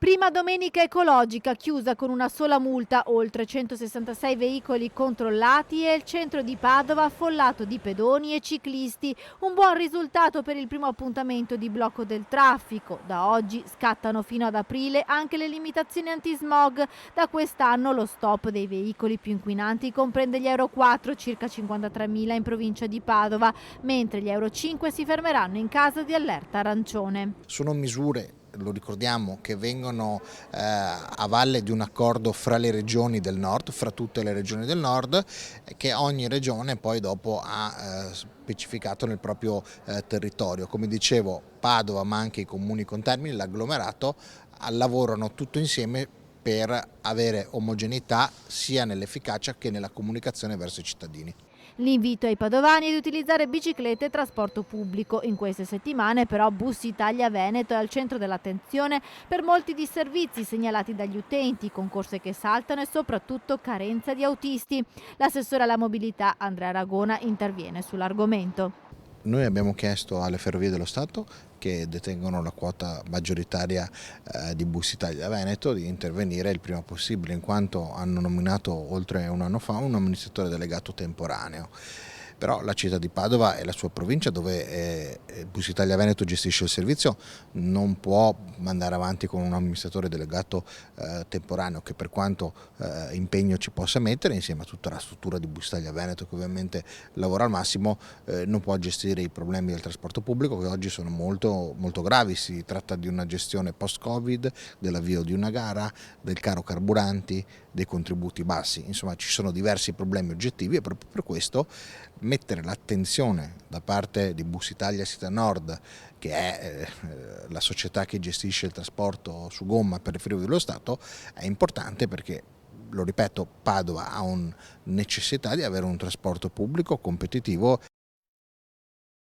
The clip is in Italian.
Prima domenica ecologica chiusa con una sola multa, oltre 166 veicoli controllati e il centro di Padova affollato di pedoni e ciclisti. Un buon risultato per il primo appuntamento di blocco del traffico. Da oggi scattano fino ad aprile anche le limitazioni antismog. Da quest'anno lo stop dei veicoli più inquinanti comprende gli Euro 4, circa 53.000 in provincia di Padova, mentre gli Euro 5 si fermeranno in caso di allerta arancione. Sono misure, lo ricordiamo, che vengono a valle di un accordo fra le regioni del nord, fra tutte le regioni del nord, che ogni regione poi dopo ha specificato nel proprio territorio. Come dicevo, Padova, ma anche i comuni contermini, l'agglomerato, lavorano tutto insieme per avere omogeneità sia nell'efficacia che nella comunicazione verso i cittadini. L'invito ai padovani è di utilizzare biciclette e trasporto pubblico. In queste settimane però Bus Italia Veneto è al centro dell'attenzione per molti disservizi segnalati dagli utenti, concorse che saltano e soprattutto carenza di autisti. L'assessore alla mobilità Andrea Aragona interviene sull'argomento. Noi abbiamo chiesto alle Ferrovie dello Stato, che detengono la quota maggioritaria di Bus Italia Veneto, di intervenire il prima possibile, in quanto hanno nominato oltre un anno fa un amministratore delegato temporaneo. Però la città di Padova e la sua provincia, dove Bus Italia Veneto gestisce il servizio, non può mandare avanti con un amministratore delegato temporaneo, che per quanto impegno ci possa mettere, insieme a tutta la struttura di Bus Italia Veneto, che ovviamente lavora al massimo, non può gestire i problemi del trasporto pubblico, che oggi sono molto, molto gravi. Si tratta di una gestione post-Covid, dell'avvio di una gara, del caro carburanti, dei contributi bassi. Insomma, ci sono diversi problemi oggettivi e proprio per questo mettere l'attenzione da parte di Bus Italia Città Nord, che è la società che gestisce il trasporto su gomma per le Ferrovie dello Stato, è importante perché, lo ripeto, Padova ha una necessità di avere un trasporto pubblico competitivo